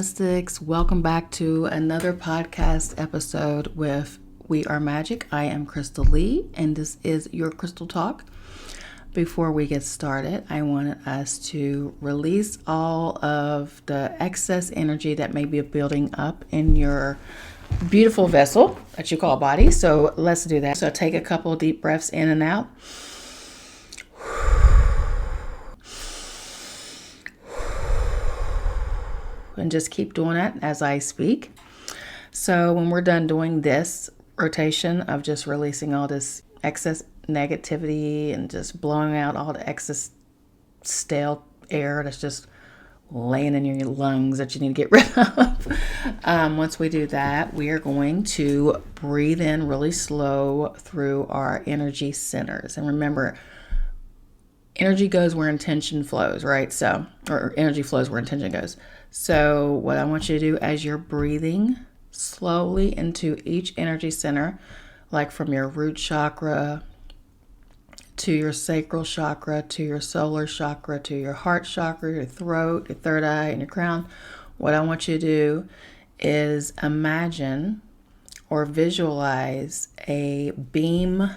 mystics. Welcome back to another podcast episode with We Are Magic. I am Crystal Lee, and this is your Crystal Talk. Before we get started, I wanted us to release all of the excess energy that may be building up in your beautiful vessel that you call body. So let's do that. So take a couple deep breaths in and out. And just keep doing that as I speak. So when we're done doing this rotation of just releasing all this excess negativity and just blowing out all the excess stale air that's just laying in your lungs that you need to get rid of. Once we do that, we are going to breathe in really slow through our energy centers. And remember, energy goes where intention flows, right? So, or energy flows where intention goes. So what I want you to do as you're breathing slowly into each energy center, like from your root chakra to your sacral chakra, to your solar chakra, to your heart chakra, your throat, your third eye, and your crown, what I want you to do is imagine or visualize a beam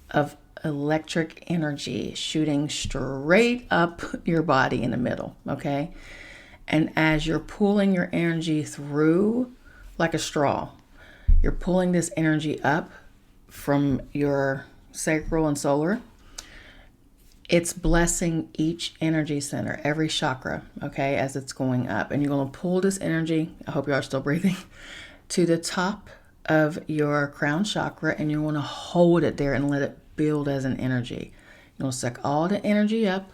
of electric energy shooting straight up your body in the middle, okay? And as you're pulling your energy through like a straw, you're pulling this energy up from your sacral and solar. It's blessing each energy center, every chakra, okay, as it's going up. And you're going to pull this energy, I hope you are still breathing, to the top of your crown chakra, and you want to hold it there and let it build as an energy. You're going to suck all the energy up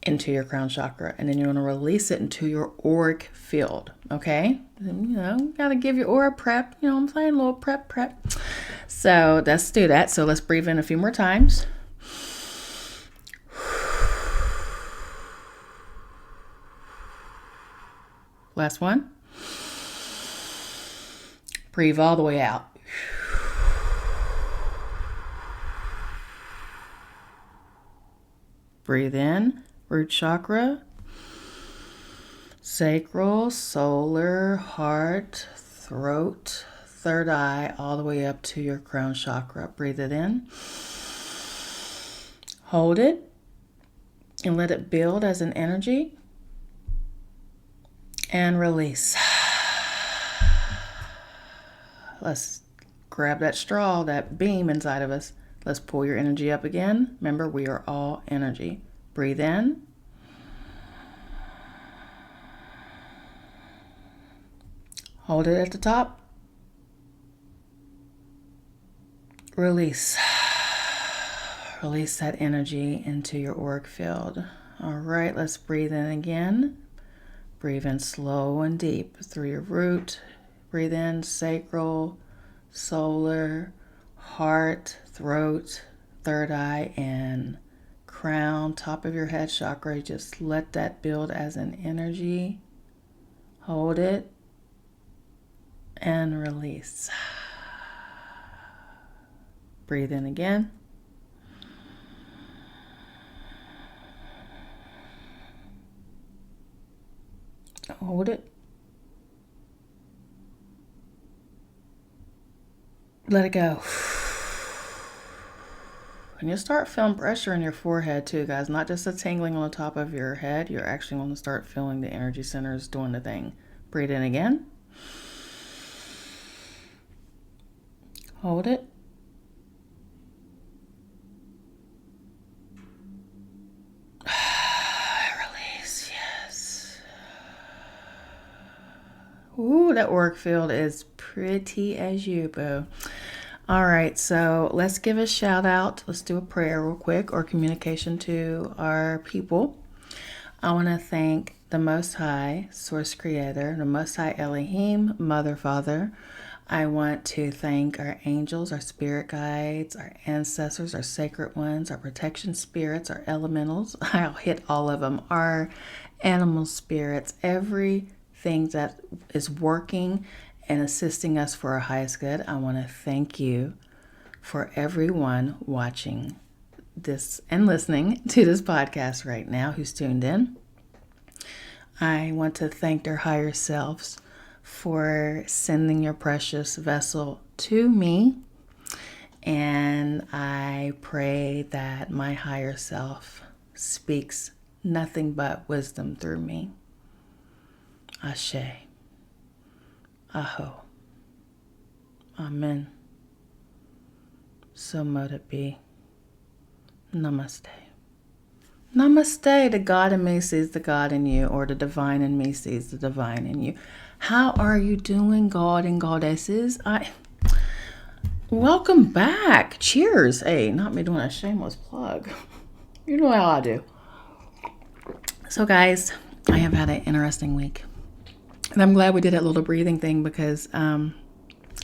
into your crown chakra, and then you're going to release it into your auric field, okay? And, you got to give your aura prep, I'm saying, a little prep. So let's do that. So let's breathe in a few more times. Last one. Breathe all the way out. Breathe in, root chakra, sacral, solar, heart, throat, third eye, all the way up to your crown chakra. Breathe it in. Hold it and let it build as an energy. And release. Let's grab that straw, that beam inside of us. Let's pull your energy up again. Remember, we are all energy. Breathe in. Hold it at the top. Release. Release that energy into your auric field. All right, let's breathe in again. Breathe in slow and deep through your root. Breathe in sacral, solar, heart, throat, third eye, and crown, top of your head chakra. Just let that build as an energy. Hold it and release. Breathe in again. Hold it. Let it go. And you'll start feeling pressure in your forehead too, guys. Not just a tingling on the top of your head. You're actually going to start feeling the energy centers doing the thing. Breathe in again. Hold it. Release, yes. Ooh, that auric field is pretty as you, boo. All right, so let's give a shout out. Let's do a prayer real quick or communication to our people. I want to thank the Most High, Source Creator, the Most High Elohim, Mother, Father. I want to thank our angels, our spirit guides, our ancestors, our sacred ones, our protection spirits, our elementals. I'll hit all of them. Our animal spirits, everything that is working and assisting us for our highest good. I want to thank you for everyone watching this and listening to this podcast right now who's tuned in. I want to thank their higher selves for sending your precious vessel to me. And I pray that my higher self speaks nothing but wisdom through me. Ashe. Aho. Amen. So mote it be. Namaste. Namaste. The God in me sees the God in you, or the divine in me sees the divine in you. How are you doing, God and goddesses? Welcome back. Cheers. Hey, not me doing a shameless plug. You know how I do. So guys, I have had an interesting week. And I'm glad we did that little breathing thing because I've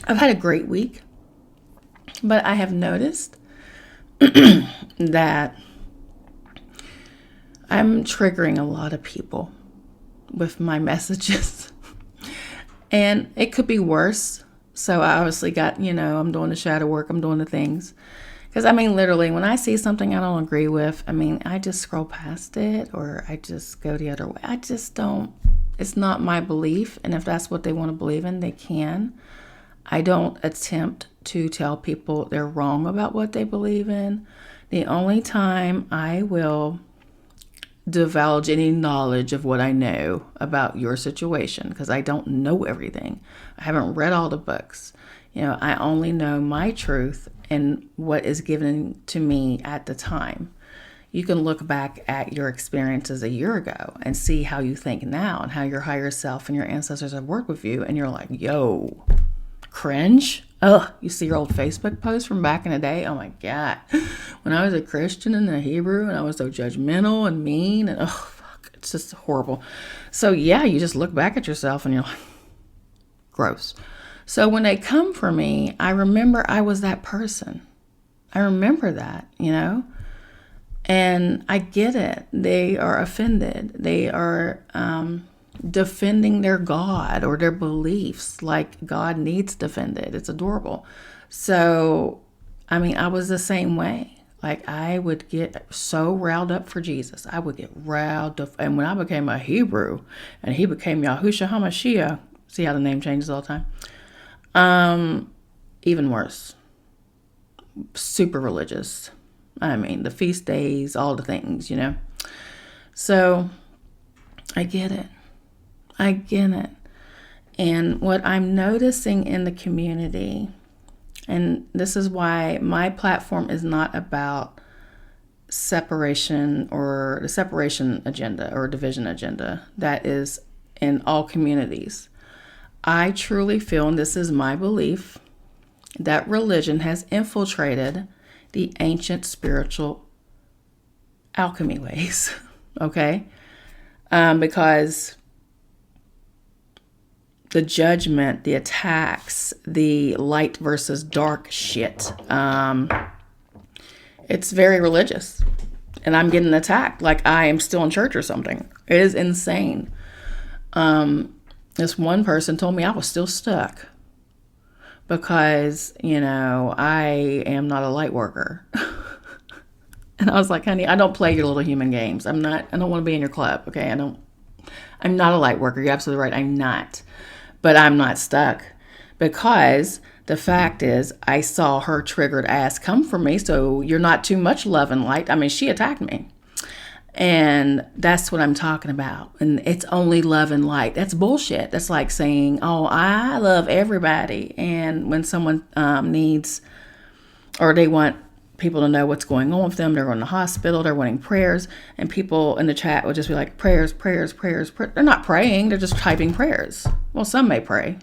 had a great week. But I have noticed that I'm triggering a lot of people with my messages. And it could be worse. So I obviously got, I'm doing the shadow work. I'm doing the things. Because, literally, when I see something I don't agree with, I just scroll past it or I just go the other way. I just don't. It's not my belief. And if that's what they want to believe in, they can. I don't attempt to tell people they're wrong about what they believe in. The only time I will divulge any knowledge of what I know about your situation, because I don't know everything. I haven't read all the books. I only know my truth and what is given to me at the time. You can look back at your experiences a year ago and see how you think now and how your higher self and your ancestors have worked with you. And you're like, yo, cringe. Ugh, you see your old Facebook post from back in the day? Oh my God. When I was a Christian and a Hebrew and I was so judgmental and mean and fuck, it's just horrible. So yeah, you just look back at yourself and you're like, gross. So when they come for me, I remember I was that person. I remember that, and I get it. They are offended. They are defending their God or their beliefs like God needs defended. It's adorable. So, I was the same way. Like I would get so riled up for Jesus. I would get riled up. And when I became a Hebrew and he became Yahushua HaMashiach, see how the name changes all the time? Even worse. Super religious. The feast days, all the things, So I get it. And what I'm noticing in the community, and this is why my platform is not about separation or the separation agenda or division agenda that is in all communities. I truly feel, and this is my belief, that religion has infiltrated the ancient spiritual alchemy ways, okay? Because the judgment, the attacks, the light versus dark shit, it's very religious. And I'm getting attacked like I am still in church or something. It is insane. This one person told me I was still stuck because, I am not a light worker. And I was like, honey, I don't play your little human games. I don't want to be in your club. Okay. I'm not a light worker. You're absolutely right. I'm not, but I'm not stuck because the fact is I saw her triggered ass come for me. So you're not too much love and light. She attacked me. And that's what I'm talking about. And it's only love and light. That's bullshit. That's like saying, oh, I love everybody. And when someone needs, or they want people to know what's going on with them, they're going to the hospital, they're wanting prayers. And people in the chat will just be like, prayers, prayers, prayers. They're not praying. They're just typing prayers. Well, some may pray,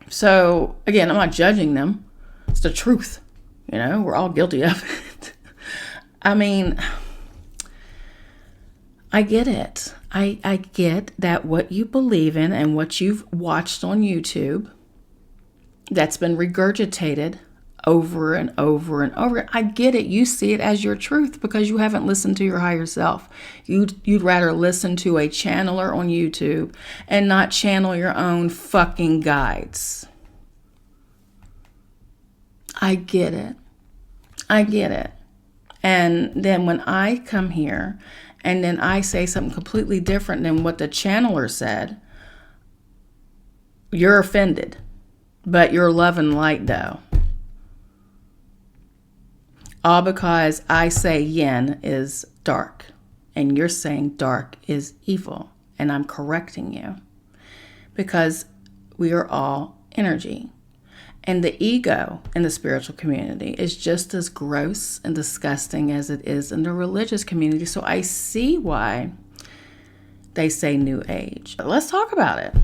So again, I'm not judging them. It's the truth. We're all guilty of it. I get it. I get that what you believe in and what you've watched on YouTube, that's been regurgitated over and over and over. I get it. You see it as your truth because you haven't listened to your higher self. You'd rather listen to a channeler on YouTube and not channel your own fucking guides. I get it. And then when I come here and then I say something completely different than what the channeler said, you're offended. But you're love and light though. All because I say yin is dark and you're saying dark is evil, and I'm correcting you because we are all energy. And the ego in the spiritual community is just as gross and disgusting as it is in the religious community. So I see why they say new age. But let's talk about it.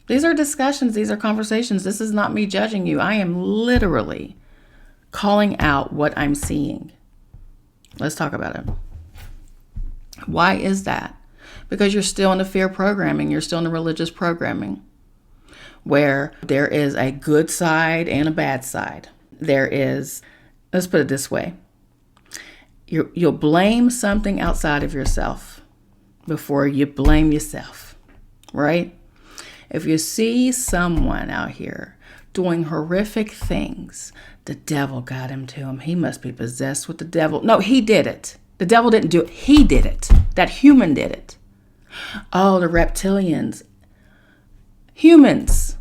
These are discussions. These are conversations. This is not me judging you. I am literally calling out what I'm seeing. Let's talk about it. Why is that? Because you're still in the fear programming. You're still in the religious programming, where there is a good side and a bad side. There is, let's put it this way. You'll blame something outside of yourself before you blame yourself, right? If you see someone out here doing horrific things, the devil got him to him. He must be possessed with the devil. No, he did it. The devil didn't do it. He did it. That human did it. Oh, the reptilians. Humans.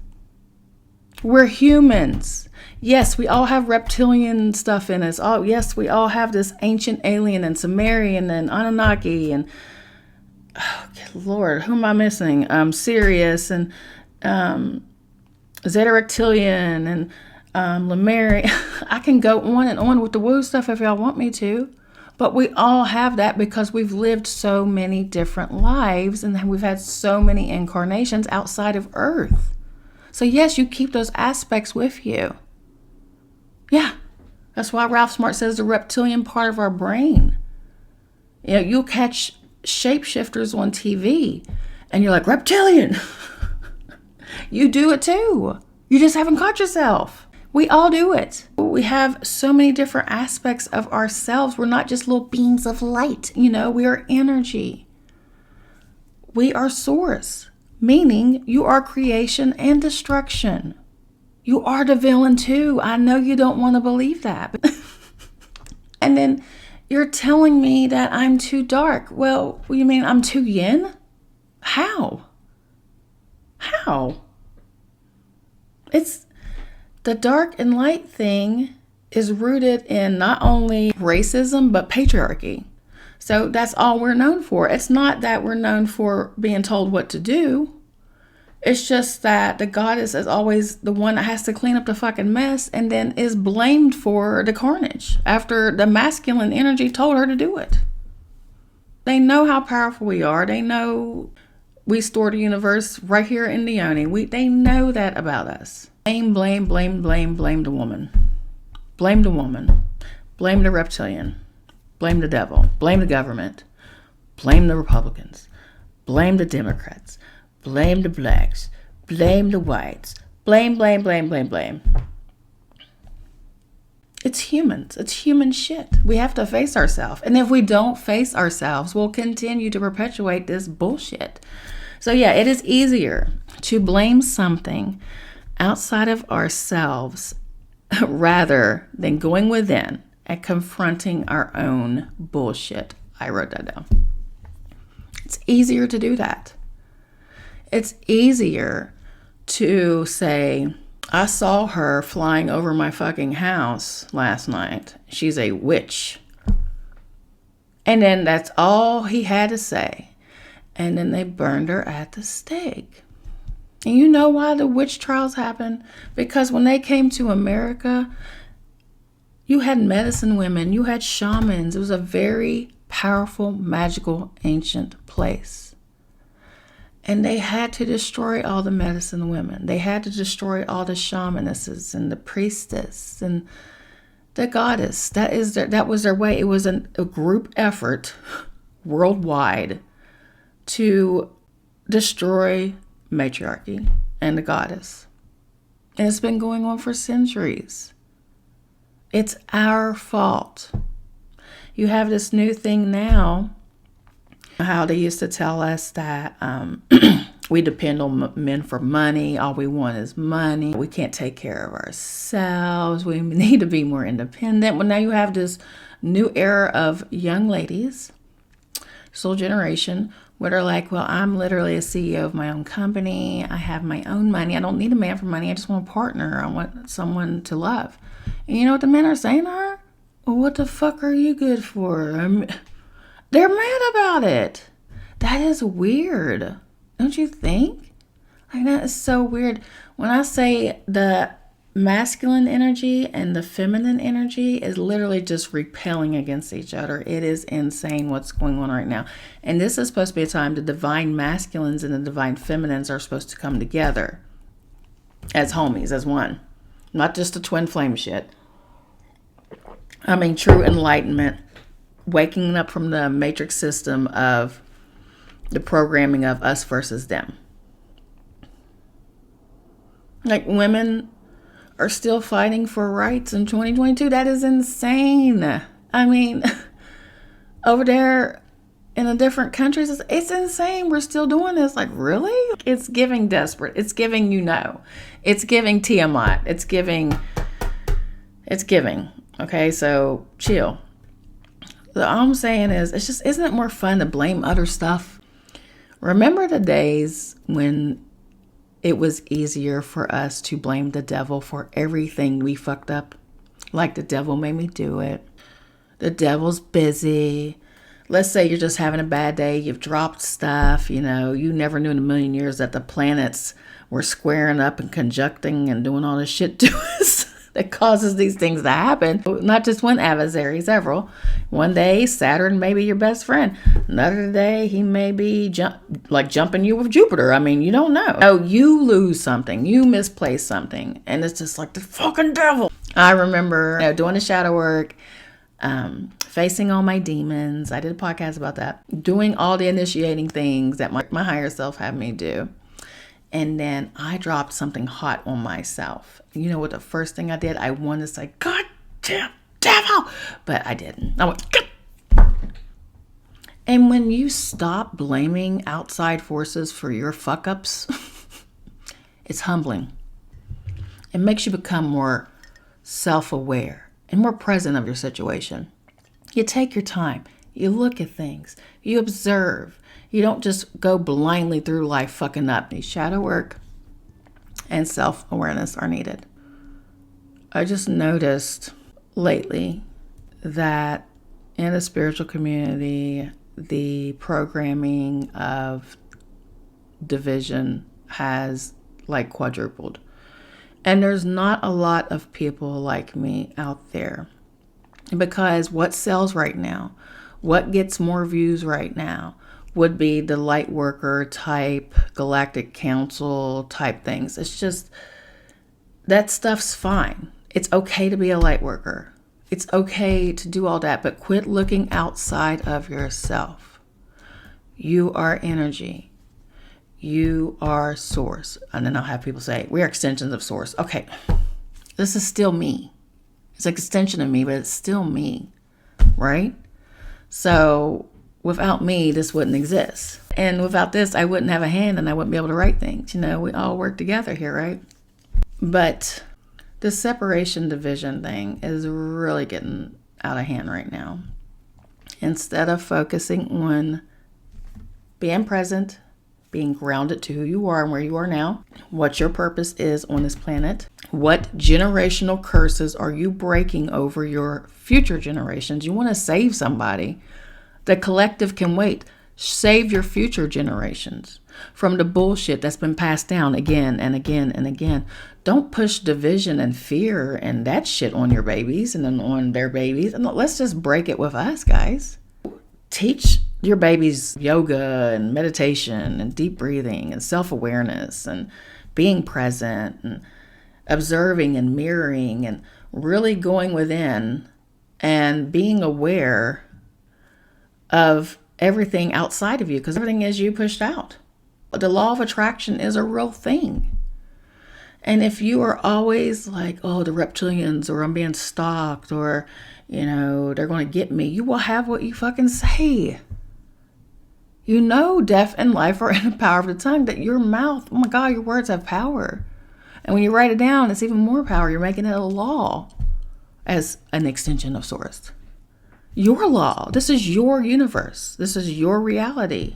We're humans. Yes, we all have reptilian stuff in us. Oh, yes, we all have this ancient alien and Sumerian and Anunnaki and, oh, good Lord, who am I missing? Sirius and Zeta Reptilian and Lemurian. I can go on and on with the woo stuff if y'all want me to. But we all have that because we've lived so many different lives and we've had so many incarnations outside of Earth. So yes, you keep those aspects with you. Yeah, that's why Ralph Smart says the reptilian part of our brain. You know, you'll catch shapeshifters on TV and you're like, reptilian. You do it too. You just haven't caught yourself. We all do it. We have so many different aspects of ourselves. We're not just little beams of light. You know, we are energy. We are source, meaning you are creation and destruction. You are the villain too. I know you don't want to believe that. And then you're telling me that I'm too dark. Well, you mean I'm too yin? How? It's the dark and light thing is rooted in not only racism, but patriarchy. So that's all we're known for. It's not that we're known for being told what to do. It's just that the goddess is always the one that has to clean up the fucking mess and then is blamed for the carnage after the masculine energy told her to do it. They know how powerful we are. They know we store the universe right here in the yoni. They know that about us. Blame the woman. Blame the woman. Blame the reptilian. Blame the devil. Blame the government. Blame the Republicans. Blame the Democrats. Blame the blacks. Blame the whites. Blame. It's humans. It's human shit. We have to face ourselves. And if we don't face ourselves, we'll continue to perpetuate this bullshit. So yeah, it is easier to blame something outside of ourselves rather than going within and confronting our own bullshit. I wrote that down. It's easier to do that. It's easier to say, I saw her flying over my fucking house last night. She's a witch. And then that's all he had to say. And then they burned her at the stake. And you know why the witch trials happened? Because when they came to America, you had medicine women, you had shamans. It was a very powerful, magical, ancient place. And they had to destroy all the medicine women. They had to destroy all the shamanesses and the priestess and the goddess. That was their way. It was a group effort worldwide to destroy matriarchy and the goddess. And it's been going on for centuries. It's our fault. You have this new thing now, how they used to tell us that we depend on men for money. All we want is money. We can't take care of ourselves. We need to be more independent. Well, now you have this new era of young ladies soul generation, what are like, well, I'm literally a CEO of my own company. I have my own money. I don't need a man for money. I just want a partner. I want someone to love. And you know what the men are saying to her? Well, what the fuck are you good for? They're mad about it. That is weird. Don't you think? Like, that is so weird. When I say the masculine energy and the feminine energy is literally just repelling against each other. It is insane what's going on right now. And this is supposed to be a time the divine masculines and the divine feminines are supposed to come together as homies, as one. Not just a twin flame shit. I mean, true enlightenment, waking up from the matrix system of the programming of us versus them. Like, women are still fighting for rights in 2022. That is insane. I mean, over there in the different countries, it's insane. We're still doing this. Like, really? It's giving desperate. It's giving, it's giving Tiamat. It's giving. Okay, so chill. All I'm saying is, it's just, isn't it more fun to blame other stuff? Remember the days when it was easier for us to blame the devil for everything we fucked up? Like, the devil made me do it. The devil's busy. Let's say you're just having a bad day. You've dropped stuff. You never knew in a million years that the planets were squaring up and conjuncting and doing all this shit to us that causes these things to happen. Not just one adversary, several. One day, Saturn may be your best friend. Another day, he may be jumping you with Jupiter. I mean, you don't know. Oh, you lose something. You misplace something. And it's just like the fucking devil. I remember doing the shadow work, facing all my demons. I did a podcast about that. Doing all the initiating things that my higher self had me do. And then I dropped something hot on myself. You know what the first thing I did? I wanted to say, God damn devil! But I didn't. I went, God. And when you stop blaming outside forces for your fuck-ups, it's humbling. It makes you become more self-aware and more present of your situation. You take your time. You look at things. You observe. You don't just go blindly through life fucking up. Shadow work and self-awareness are needed. I just noticed lately that in the spiritual community, the programming of division has quadrupled. And there's not a lot of people like me out there. Because what sells right now, what gets more views right now, would be the light worker type, galactic council type things. It's just, that stuff's fine. It's okay to be a light worker. It's okay to do all that, but quit looking outside of yourself. You are energy. You are source. And then I'll have people say, we are extensions of source. Okay, this is still me. It's an extension of me, but it's still me, right? So without me, this wouldn't exist. And without this, I wouldn't have a hand and I wouldn't be able to write things. We all work together here, right? But the separation division thing is really getting out of hand right now. Instead of focusing on being present, being grounded to who you are and where you are now, what your purpose is on this planet, what generational curses are you breaking over your future generations? You want to save somebody. The collective can wait. Save your future generations from the bullshit that's been passed down again and again and again. Don't push division and fear and that shit on your babies and then on their babies. And let's just break it with us, guys. Teach your babies yoga and meditation and deep breathing and self-awareness and being present and observing and mirroring and really going within and being aware of everything outside of you, because everything is you pushed out. The law of attraction is a real thing. And if you are always like, oh, the reptilians, or I'm being stalked, or, they're going to get me, you will have what you fucking say. Death and life are in the power of the tongue, that your mouth, oh my God, your words have power. And when you write it down, it's even more power. You're making it a law as an extension of source. your law. This is your universe. This is your reality.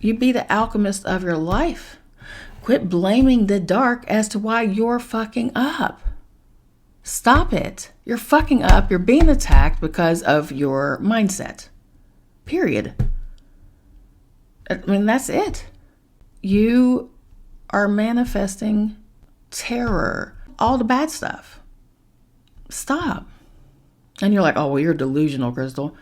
You be the alchemist of your life. Quit blaming the dark as to why you're fucking up. Stop it. You're fucking up. You're being attacked because of your mindset. Period. I mean, that's it. You are manifesting terror, all the bad stuff. Stop. And you're like, oh, well, you're delusional, Crystal.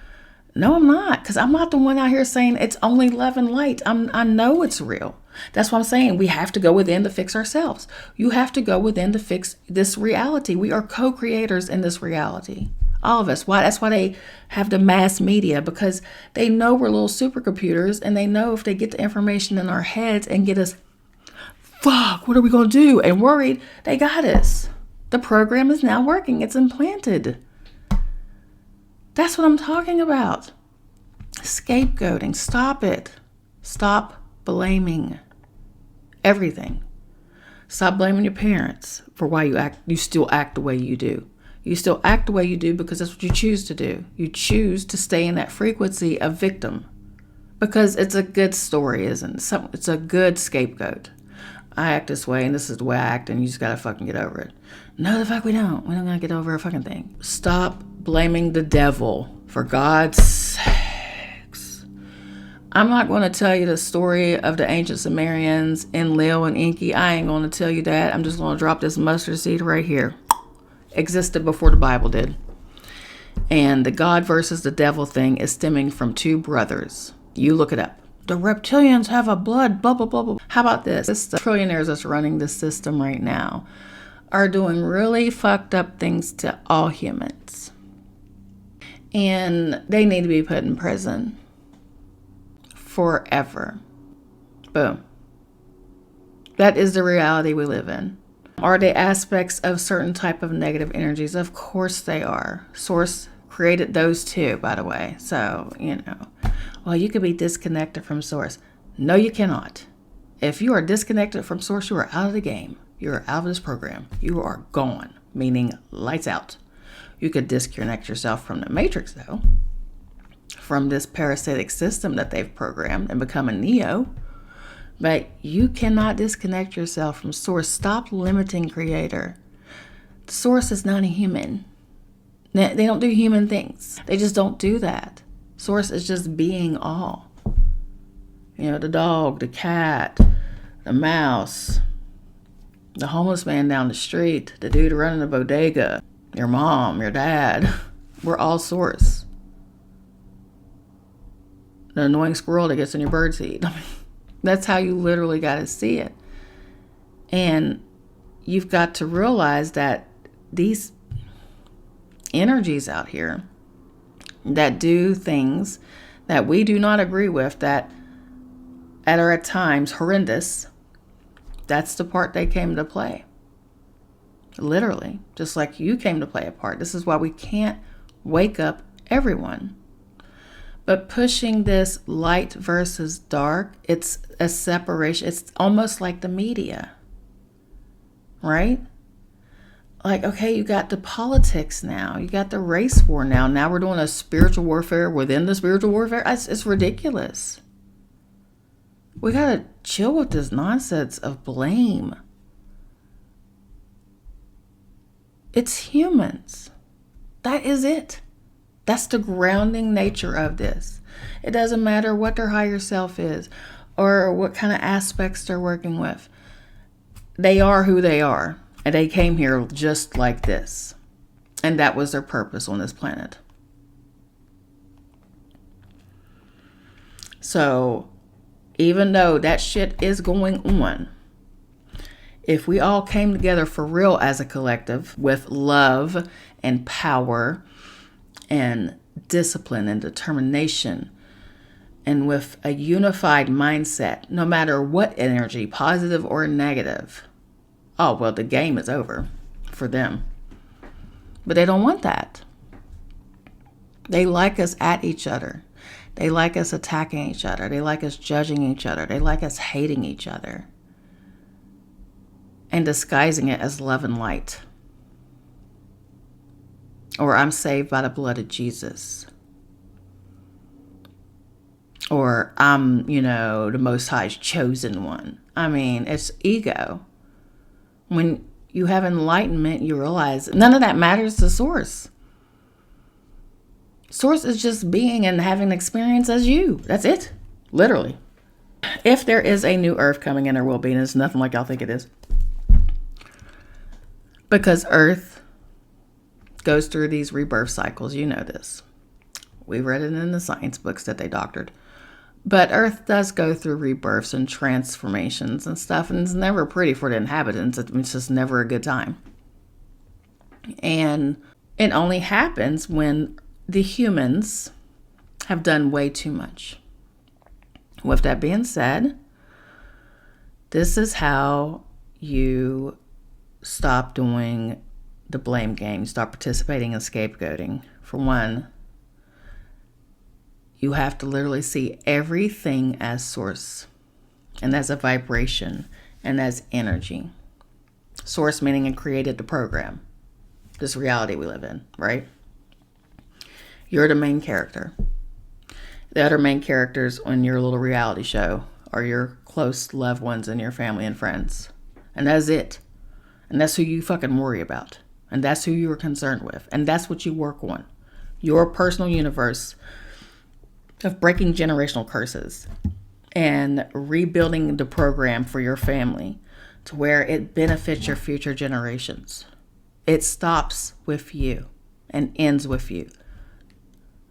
No, I'm not, because I'm not the one out here saying it's only love and light. I know it's real. That's what I'm saying. We have to go within to fix ourselves. You have to go within to fix this reality. We are co-creators in this reality. All of us. Why? That's why they have the mass media, because they know we're little supercomputers, and they know if they get the information in our heads and get us, fuck, what are we going to do? And worried, they got us. The program is now working. It's implanted. That's what I'm talking about. Scapegoating. Stop it. Stop blaming everything. Stop blaming your parents for why you still act the way you do. You still act the way you do because that's what you choose to do. You choose to stay in that frequency of victim because it's a good story, isn't it? It's a good scapegoat. I act this way and this is the way I act and you just gotta fucking get over it. No, the fuck we don't. We don't gotta get over a fucking thing. Stop blaming the devil, for God's sakes. I'm not going to tell you the story of the ancient Sumerians, Enlil and Enki. I ain't going to tell you that. I'm just going to drop this mustard seed right here. Existed before the Bible did. And the God versus the devil thing is stemming from two brothers. You look it up. The reptilians have a blood, blah, blah, blah, blah. How about this? The trillionaires that's running this system right now are doing really fucked up things to all humans. And they need to be put in prison forever. Boom. That is the reality we live in. Are they aspects of certain type of negative energies? Of course they are. Source created those too, by the way. So, well, you could be disconnected from source. No, you cannot. If you are disconnected from source, you are out of the game. You are out of this program. You are gone, meaning lights out. You could disconnect yourself from the matrix, though, from this parasitic system that they've programmed and become a Neo. But you cannot disconnect yourself from source. Stop limiting creator. Source is not a human. They don't do human things. They just don't do that. Source is just being all. The dog, the cat, the mouse, the homeless man down the street, the dude running the bodega, your mom, your dad. We're all source. The annoying squirrel that gets in your birdseed. That's how you literally got to see it. And you've got to realize that these energies out here that do things that we do not agree with, that are at times horrendous, that's the part they came to play. Literally, just like you came to play a part. This is why we can't wake up everyone. But pushing this light versus dark, it's a separation. It's almost like the media, right? Like, okay, you got the politics now. You got the race war now. Now we're doing a spiritual warfare within the spiritual warfare. It's ridiculous. We got to chill with this nonsense of blame. It's humans. That is it. That's the grounding nature of this. It doesn't matter what their higher self is or what kind of aspects they're working with. They are who they are. And they came here just like this. And that was their purpose on this planet. So, even though that shit is going on, if we all came together for real as a collective with love and power and discipline and determination and with a unified mindset, no matter what energy, positive or negative, oh, well, the game is over for them. But they don't want that. They like us at each other. They like us attacking each other. They like us judging each other. They like us hating each other and disguising it as love and light. Or I'm saved by the blood of Jesus. or I'm, the Most High's chosen one. I mean, it's ego. When you have enlightenment, you realize none of that matters to Source. Source is just being and having an experience as you. That's it. Literally. If there is a new Earth coming in, there will be, and it's nothing like y'all think it is. Because Earth goes through these rebirth cycles. You know this. We read it in the science books that they doctored. But Earth does go through rebirths and transformations and stuff, and it's never pretty for the inhabitants. It's just never a good time. And it only happens when the humans have done way too much. With that being said, this is how you stop doing the blame game, stop participating in scapegoating. For one, you have to literally see everything as source and as a vibration and as energy. Source meaning it created the program, this reality we live in, right? You're the main character. The other main characters on your little reality show are your close loved ones and your family and friends. And that's it. And that's who you fucking worry about. And that's who you're concerned with. And that's what you work on. Your personal universe of breaking generational curses and rebuilding the program for your family to where it benefits your future generations. It stops with you and ends with you.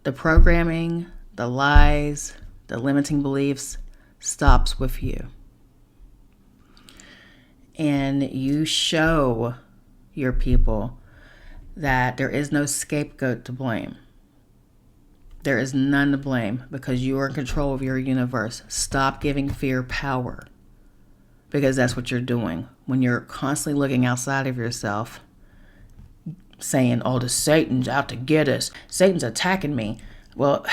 The programming, the lies, the limiting beliefs stops with you. And you show your people that there is no scapegoat to blame. There is none to blame because you are in control of your universe. Stop giving fear power, because that's what you're doing. When you're constantly looking outside of yourself, saying, oh, the Satan's out to get us. Satan's attacking me. Well,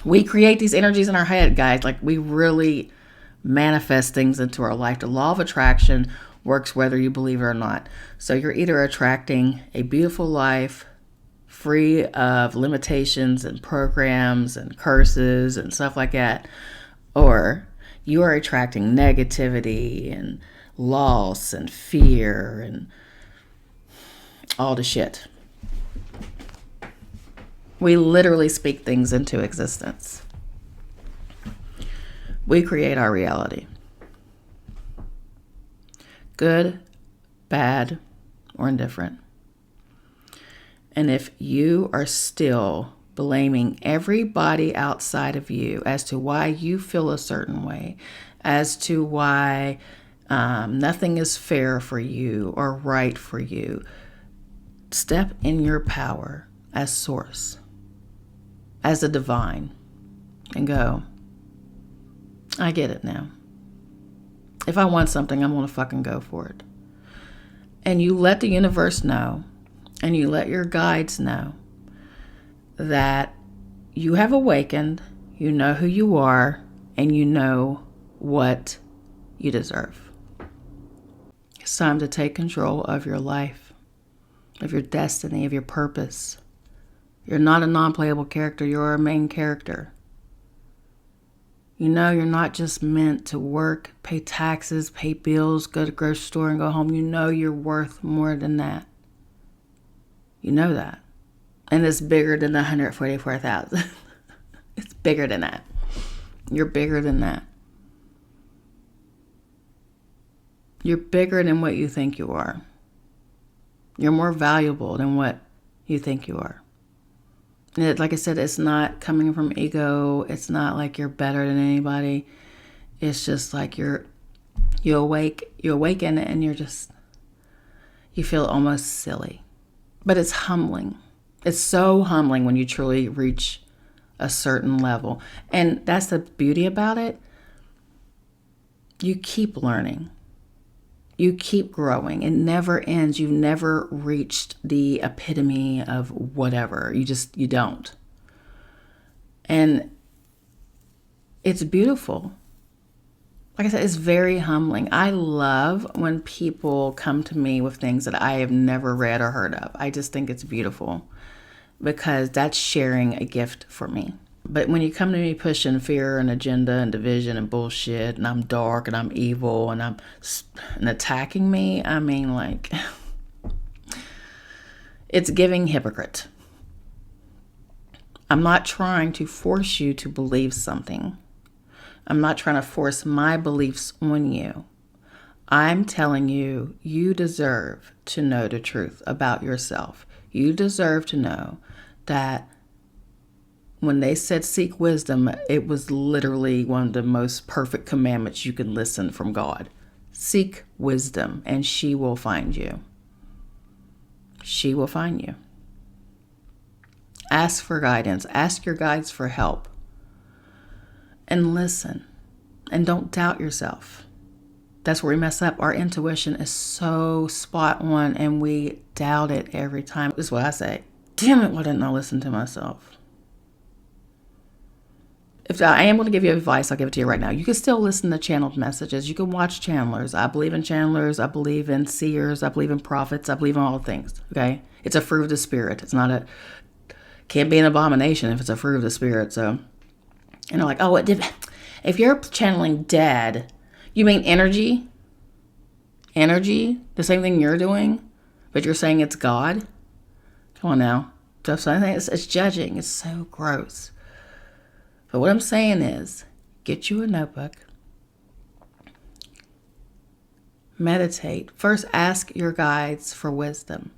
we create these energies in our head, guys. Like, we really manifest things into our life. The law of attraction works whether you believe it or not. So you're either attracting a beautiful life free of limitations and programs and curses and stuff like that, or you are attracting negativity and loss and fear and all the shit. We literally speak things into existence. We create our reality. Good, bad, or indifferent. And if you are still blaming everybody outside of you as to why you feel a certain way, as to why nothing is fair for you or right for you, step in your power as source, as the divine, and go, I get it now. If I want something, I'm going to fucking go for it. And you let the universe know, and you let your guides know that you have awakened, you know who you are, and you know what you deserve. It's time to take control of your life, of your destiny, of your purpose. You're not a non-playable character, you're a main character. You know you're not just meant to work, pay taxes, pay bills, go to the grocery store and go home. You know you're worth more than that. You know that. And it's bigger than the 144,000. It's bigger than that. You're bigger than that. You're bigger than what you think you are. You're more valuable than what you think you are. And like I said, it's not coming from ego. It's not like you're better than anybody. It's just like you awaken and you feel almost silly. But it's humbling. It's so humbling when you truly reach a certain level. And that's the beauty about it. You keep learning. You keep growing. It never ends. You've never reached the epitome of whatever. You don't. And it's beautiful. Like I said, it's very humbling. I love when people come to me with things that I have never read or heard of. I just think it's beautiful because that's sharing a gift for me. But when you come to me pushing fear and agenda and division and bullshit, and I'm dark and I'm evil and attacking me, I mean, like, it's giving hypocrite. I'm not trying to force you to believe something. I'm not trying to force my beliefs on you. I'm telling you, you deserve to know the truth about yourself. You deserve to know that when they said seek wisdom, it was literally one of the most perfect commandments you can listen from God. Seek wisdom, and she will find you. She will find you. Ask for guidance. Ask your guides for help. And listen. And don't doubt yourself. That's where we mess up. Our intuition is so spot on, and we doubt it every time. This is what I say. Damn it, why didn't I listen to myself? If I am going to give you advice, I'll give it to you right now. You can still listen to channeled messages. You can watch channelers. I believe in channelers. I believe in seers. I believe in prophets. I believe in all things. Okay? It's a fruit of the spirit. It's not can't be an abomination if it's a fruit of the spirit. So, like, oh, if you're channeling dead, you mean energy? Energy? The same thing you're doing? But you're saying it's God? Come on now. It's judging. It's so gross. But what I'm saying is, get you a notebook. Meditate. First, ask your guides for wisdom.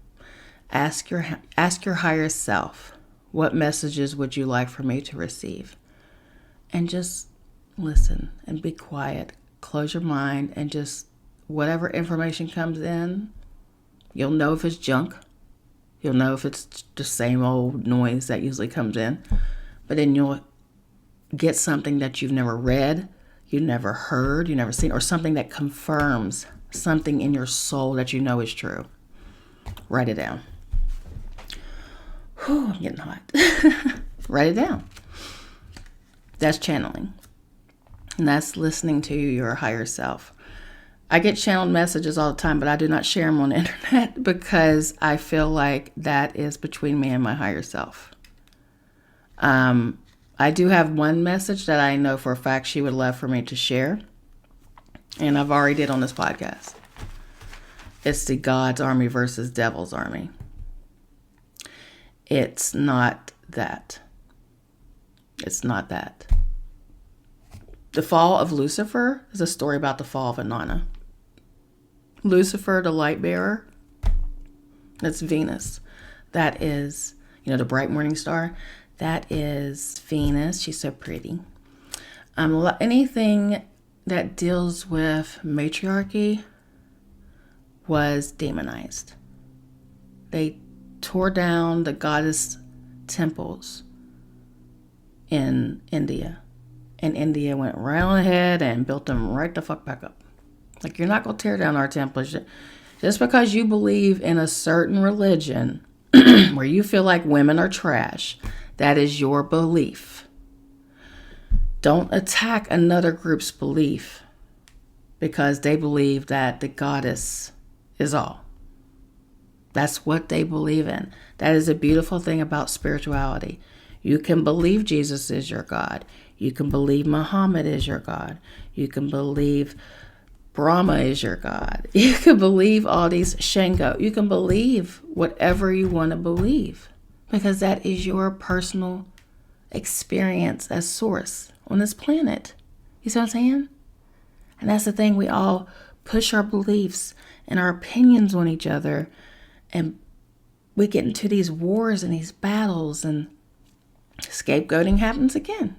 Ask your higher self, what messages would you like for me to receive? And just listen and be quiet. Close your mind and just whatever information comes in, you'll know if it's junk. You'll know if it's the same old noise that usually comes in. But then you'll get something that you've never read, you've never heard, you've never seen, or something that confirms something in your soul that you know is true. Write it down. Whew, I'm getting hot. Write it down. That's channeling. And that's listening to your higher self. I get channeled messages all the time, but I do not share them on the internet because I feel like that is between me and my higher self. I do have one message that I know for a fact she would love for me to share. And I've already did on this podcast. It's the God's army versus devil's army. It's not that. It's not that. The fall of Lucifer is a story about the fall of Inanna. Lucifer, the light bearer, that's Venus. That is, the bright morning star. That is Venus. She's so pretty. Anything that deals with matriarchy was demonized. They tore down the goddess temples in India. And India went right on ahead and built them right the fuck back up. Like, you're not going to tear down our temples. Just because you believe in a certain religion where you feel like women are trash, that is your belief. Don't attack another group's belief because they believe that the goddess is all. That's what they believe in. That is a beautiful thing about spirituality. You can believe Jesus is your God. You can believe Muhammad is your God. You can believe Brahma is your God. You can believe all these Shango. You can believe whatever you want to believe because that is your personal experience as source on this planet. You see what I'm saying? And that's the thing. We all push our beliefs and our opinions on each other, and we get into these wars and these battles, and scapegoating happens again.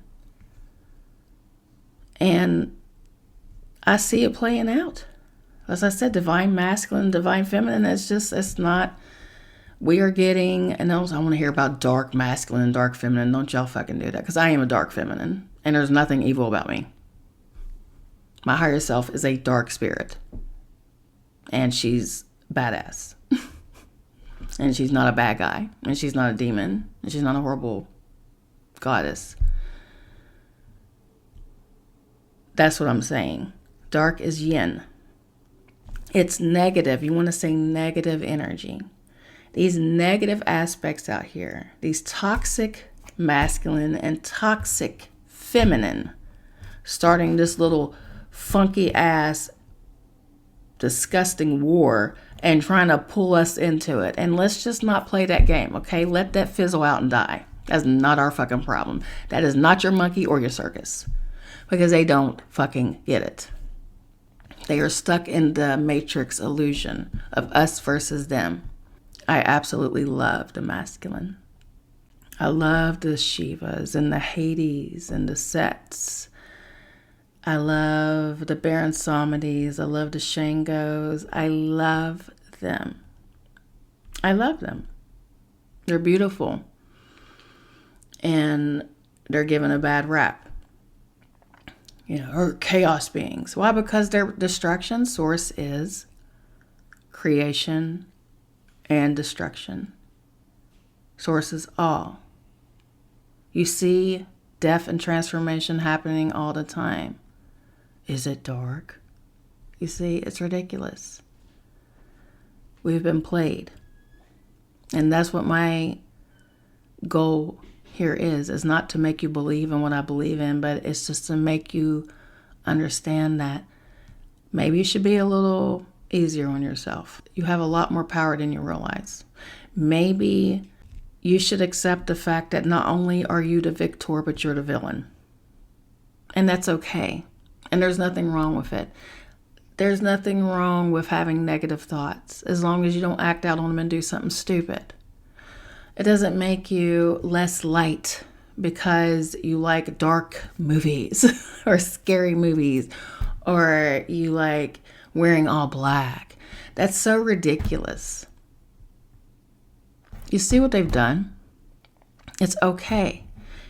And I see it playing out. As I said, divine masculine, divine feminine, it's not, we are getting, and I want to hear about dark masculine, dark feminine. Don't y'all fucking do that, because I am a dark feminine, and there's nothing evil about me. My higher self is a dark spirit, and she's badass. And she's not a bad guy, and she's not a demon, and she's not a horrible goddess. That's what I'm saying. Dark is yin. It's negative. You want to say negative energy. These negative aspects out here, these toxic masculine and toxic feminine starting this little funky ass disgusting war and trying to pull us into it. And let's just not play that game, okay? Let that fizzle out and die. That's not our fucking problem. That is not your monkey or your circus, because they don't fucking get it. They are stuck in the matrix illusion of us versus them. I absolutely love the masculine. I love the Shivas and the Hades and the Sets. I love the Baron Samedis. I love the Shangos. I love them. I love them. They're beautiful. And they're given a bad rap. Or chaos beings. Why? Because their destruction source is creation and destruction. Source is all. You see death and transformation happening all the time. Is it dark? You see, it's ridiculous. We've been played. And that's what my goal here is not to make you believe in what I believe in, but it's just to make you understand that maybe you should be a little easier on yourself. You have a lot more power than you realize. Maybe you should accept the fact that not only are you the victor, but you're the villain. And that's okay. And there's nothing wrong with it. There's nothing wrong with having negative thoughts, as long as you don't act out on them and do something stupid. It doesn't make you less light because you like dark movies or scary movies, or you like wearing all black. That's so ridiculous. You see what they've done? It's okay.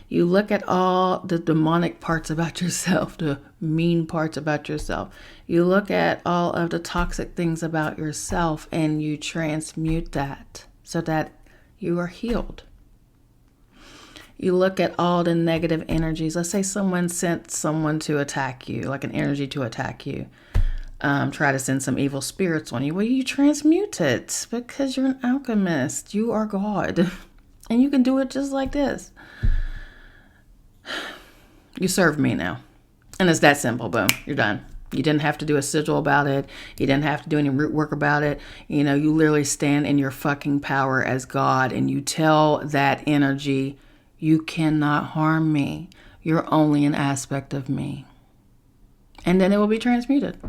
You look at all the demonic parts about yourself, the mean parts about yourself. You look at all of the toxic things about yourself and you transmute that so that you are healed. You look at all the negative energies. Let's say someone sent someone to attack you, like an energy to attack you. Try to send some evil spirits on you. Well, you transmute it because you're an alchemist. You are God. And you can do it just like this. You serve me now. And it's that simple. Boom. You're done. You didn't have to do a sigil about it. You didn't have to do any root work about it. You literally stand in your fucking power as God and you tell that energy, you cannot harm me. You're only an aspect of me. And then it will be transmuted.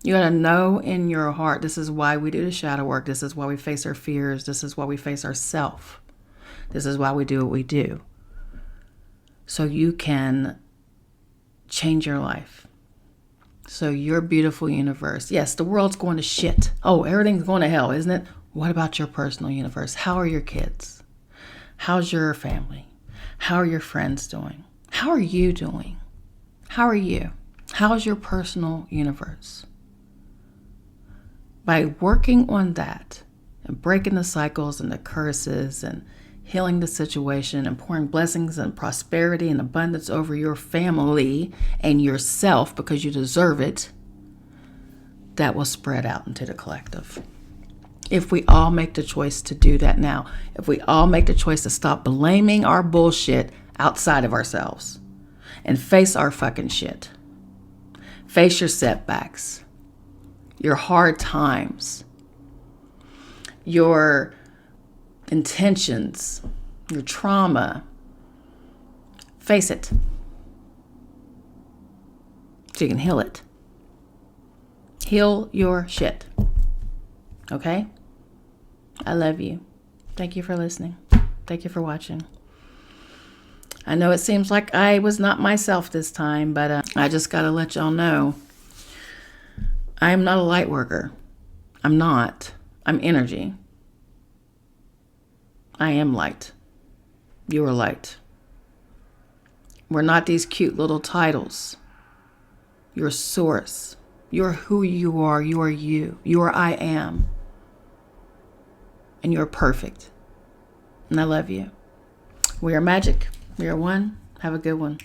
You got to know in your heart, this is why we do the shadow work. This is why we face our fears. This is why we face ourselves. This is why we do what we do. So you can change your life. So your beautiful universe. Yes, the world's going to shit. Oh, everything's going to hell, isn't it? What about your personal universe? How are your kids? How's your family? How are your friends doing? How are you doing? How are you? How's your personal universe? By working on that and breaking the cycles and the curses and healing the situation and pouring blessings and prosperity and abundance over your family and yourself because you deserve it, that will spread out into the collective. If we all make the choice to do that now, if we all make the choice to stop blaming our bullshit outside of ourselves and face our fucking shit, face your setbacks, your hard times, your intentions, your trauma. Face it so you can heal it. Heal your shit. Okay? I love you. Thank you for listening. Thank you for watching. I know it seems like I was not myself this time, but I just got to let y'all know I am not a light worker. I'm not. I'm energy. I am light. You are light. We're not these cute little titles. You're source. You're who you are. You are you. You are I am. And you're perfect. And I love you. We are Magick. We are one. Have a good one.